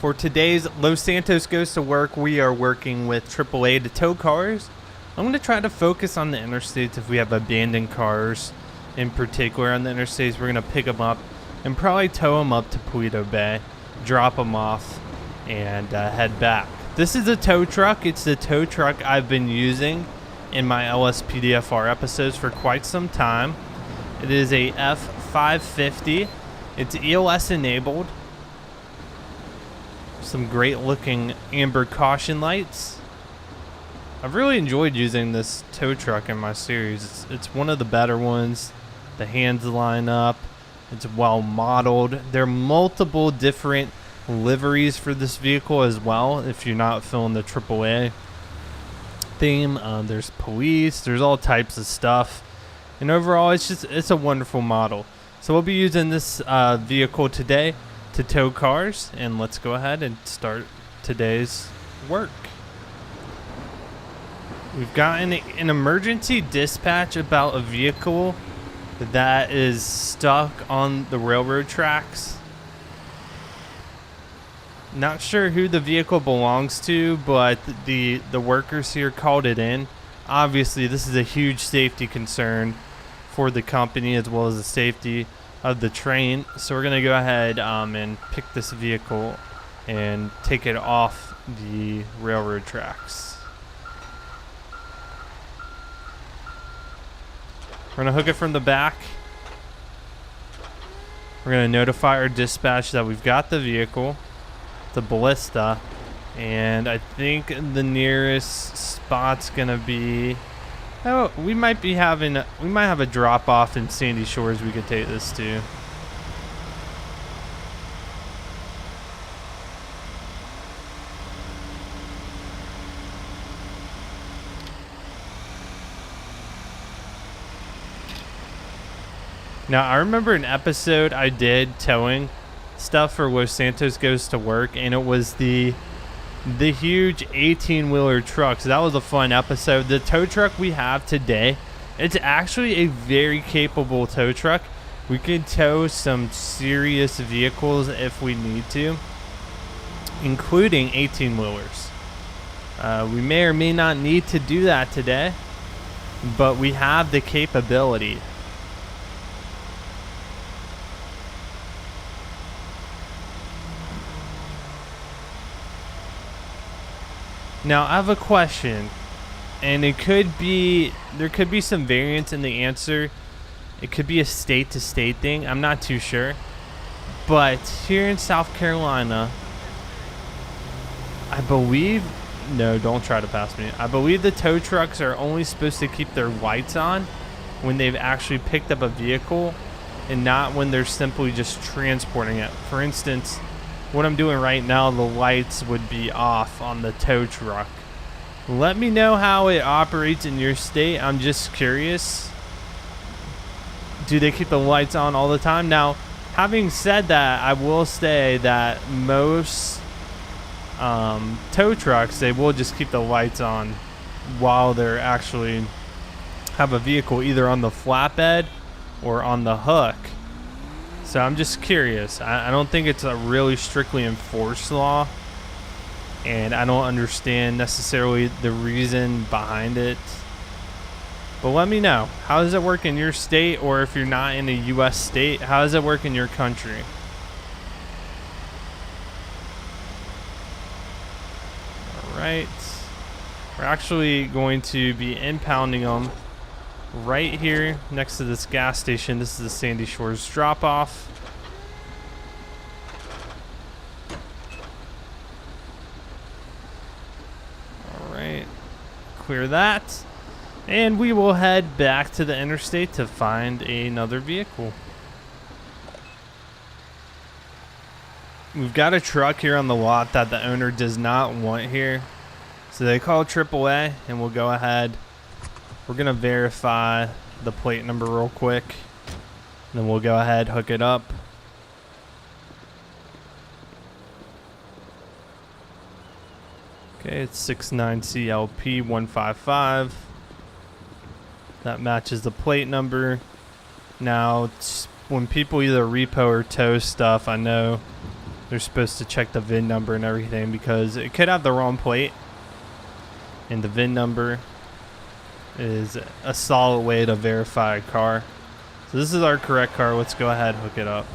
For today's Los Santos Goes to Work, we are working with AAA to tow cars. I'm going to try to focus on the interstates. If we have abandoned cars in particular on the interstates, we're going to pick them up and probably tow them up to Puerto Bay, drop them off, and head back. This is a tow truck. It's the tow truck I've been using in my LSPDFR episodes for quite some time. It is a F550. It's ELS enabled. Some great looking amber caution lights. I've really enjoyed using this tow truck in my series. It's one of the better ones. The hands line up. It's well modeled. There are multiple different liveries for this vehicle as well. If you're not feeling the AAA theme, there's police. There's all types of stuff. And overall, it's a wonderful model. So we'll be using this vehicle today to tow cars, and let's go ahead and start today's work. We've gotten an emergency dispatch about a vehicle that is stuck on the railroad tracks. Not sure who the vehicle belongs to, but the workers here called it in. Obviously, this is a huge safety concern for the company as well as the safety of the train. So we're going to go ahead and pick this vehicle and take it off the railroad tracks. We're going to hook it from the back. We're going to notify our dispatch that we've got the vehicle, the ballista, and I think the nearest spot's going to be, oh, we might have a drop off in Sandy Shores we could take this to. Now, I remember an episode I did towing stuff for Los Santos Goes to Work, and it was the huge 18-wheeler truck. So that was a fun episode. The tow truck we have today, it's actually a very capable tow truck. We can tow some serious vehicles if we need to, including 18-wheelers. We may or may not need to do that today, but we have the capability. Now, I have a question, and there could be some variance in the answer. It could be a state-to-state thing. I'm not too sure. But here in South Carolina, I believe, no, don't try to pass me. I believe the tow trucks are only supposed to keep their lights on when they've actually picked up a vehicle and not when they're simply just transporting it. For instance, what I'm doing right now, the lights would be off on the tow truck. Let me know how it operates in your state. I'm just curious. Do they keep the lights on all the time? Now, having said that, I will say that most tow trucks, they will just keep the lights on while they're actually have a vehicle either on the flatbed or on the hook. So I'm just curious. I don't think it's a really strictly enforced law, and I don't understand necessarily the reason behind it. But let me know. How does it work in your state, or if you're not in a U.S. state, how does it work in your country? All right. We're actually going to be impounding them right here next to this gas station. This is the Sandy Shores drop off. All right, clear that, and we will head back to the interstate to find another vehicle. We've got a truck here on the lot that the owner does not want here, so they call AAA, and we'll go ahead. We're going to verify the plate number real quick, and then we'll go ahead, hook it up. Okay, it's 69CLP155. That matches the plate number. Now, when people either repo or tow stuff, I know they're supposed to check the VIN number and everything, because it could have the wrong plate, and the VIN number is a solid way to verify a car. So this is our correct car. Let's go ahead and hook it up.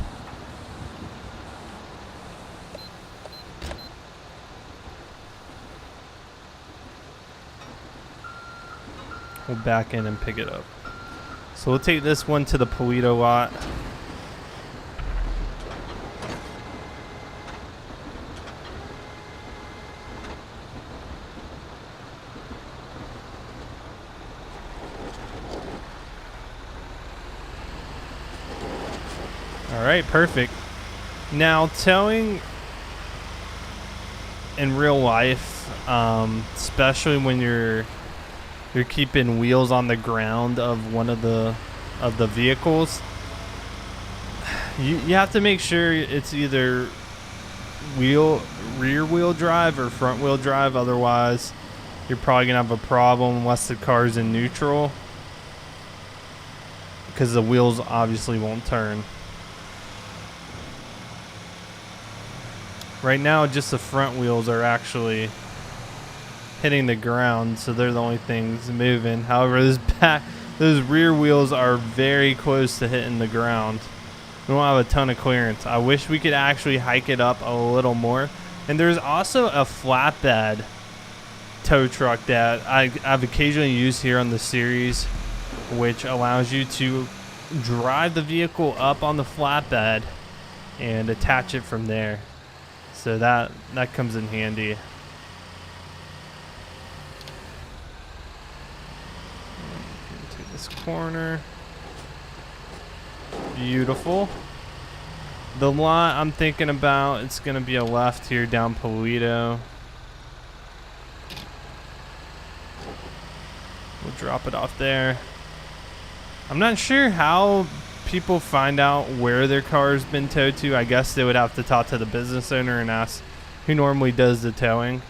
We'll back in and pick it up. So we'll take this one to the Polito lot. All right, perfect. Now, towing in real life, especially when you're keeping wheels on the ground of one of the vehicles, you have to make sure it's either rear wheel drive or front wheel drive. Otherwise, you're probably gonna have a problem unless the car's in neutral, because the wheels obviously won't turn. Right now, just the front wheels are actually hitting the ground, so they're the only things moving. However, those rear wheels are very close to hitting the ground. We don't have a ton of clearance. I wish we could actually hike it up a little more. And there's also a flatbed tow truck that I've occasionally used here on the series, which allows you to drive the vehicle up on the flatbed and attach it from there. So that comes in handy. Take this corner. Beautiful. The lot I'm thinking about, it's going to be a left here down Polito. We'll drop it off there. I'm not sure how people find out where their car's been towed to. I guess they would have to talk to the business owner and ask who normally does the towing.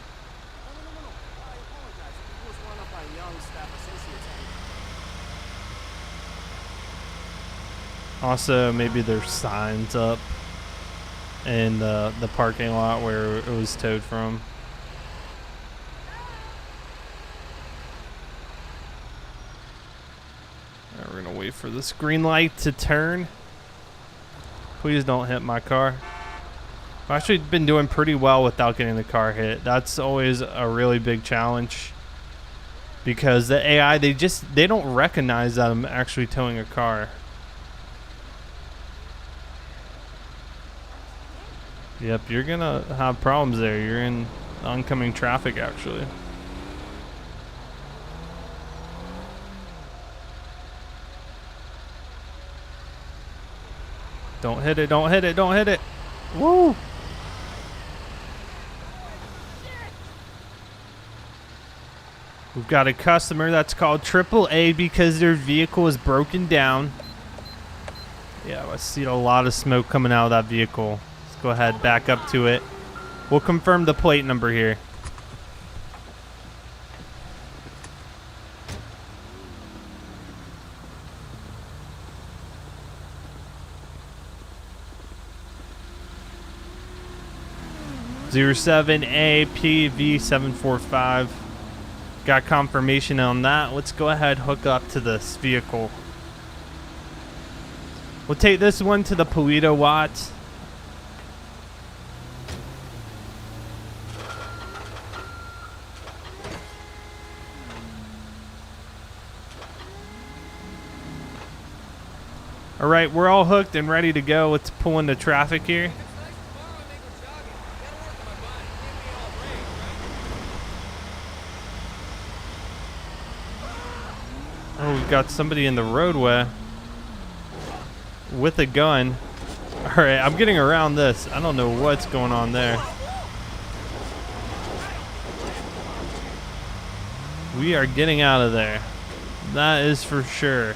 Also, maybe there's signs up in the parking lot where it was towed from. Alright, we're gonna wait for this green light to turn. Please don't hit my car. I've actually been doing pretty well without getting the car hit. That's always a really big challenge, because the AI, they don't recognize that I'm actually towing a car. Yep, you're gonna have problems there. You're in oncoming traffic, actually. Don't hit it, don't hit it, don't hit it. Woo! We've got a customer that's called AAA because their vehicle is broken down. Yeah, I see a lot of smoke coming out of that vehicle. Let's go ahead, back up to it. We'll confirm the plate number here. (07APV745). Got confirmation on that. Let's go ahead, hook up to this vehicle. We'll take this one to the Polito lot. All right, we're all hooked and ready to go. Let's pull into traffic here. Oh, we've got somebody in the roadway with a gun. All right, I'm getting around this. I don't know what's going on there. We are getting out of there. That is for sure.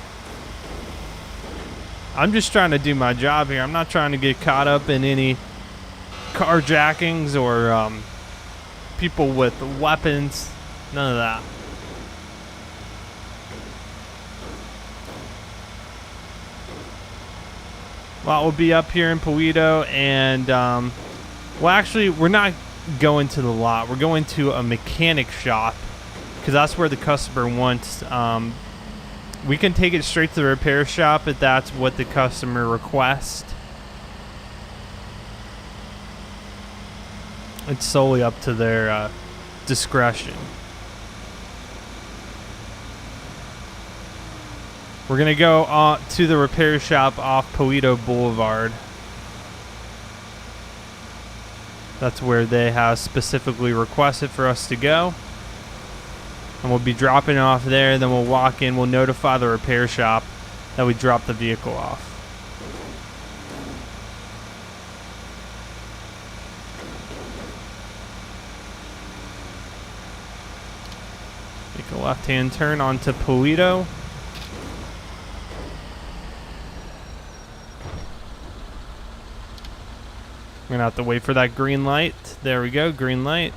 I'm just trying to do my job here. I'm not trying to get caught up in any carjackings or people with weapons. None of that. Lot will be up here in Polito, and Well, actually, we're not going to the lot. We're going to a mechanic shop because that's where the customer wants. We can take it straight to the repair shop if that's what the customer requests. It's solely up to their discretion. We're going to go to the repair shop off Puedo Boulevard. That's where they have specifically requested for us to go. And we'll be dropping it off there. Then we'll walk in. We'll notify the repair shop that we dropped the vehicle off. Make a left-hand turn onto Puedo. We're going to have to wait for that green light. There we go, green light.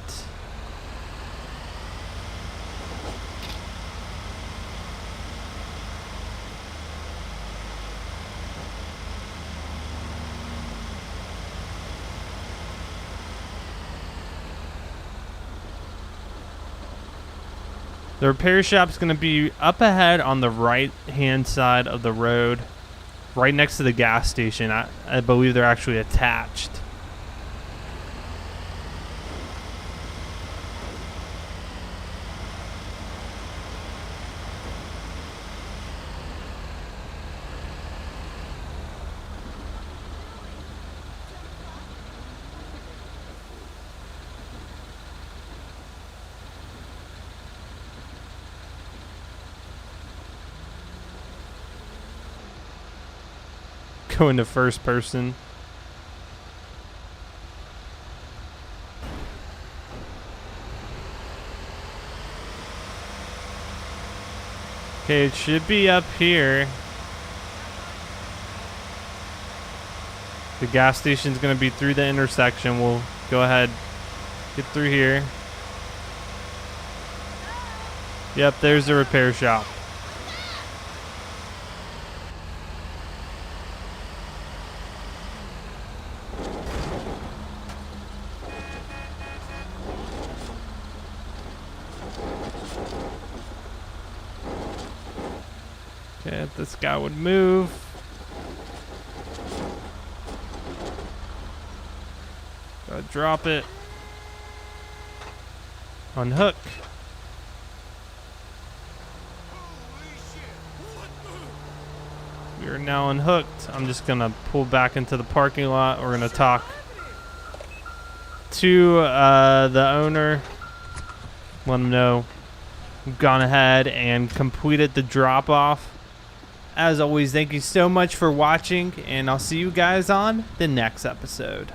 The repair shop's going to be up ahead on the right-hand side of the road, right next to the gas station. I believe they're actually attached. Go into first person. Okay, it should be up here. The gas station's gonna be through the intersection. We'll go ahead, get through here. Yep, there's the repair shop. Okay, if this guy would move. Gotta drop it. Unhook. We are now unhooked. I'm just gonna pull back into the parking lot. We're gonna talk to the owner. Let him know we've gone ahead and completed the drop off. As always, thank you so much for watching, and I'll see you guys on the next episode.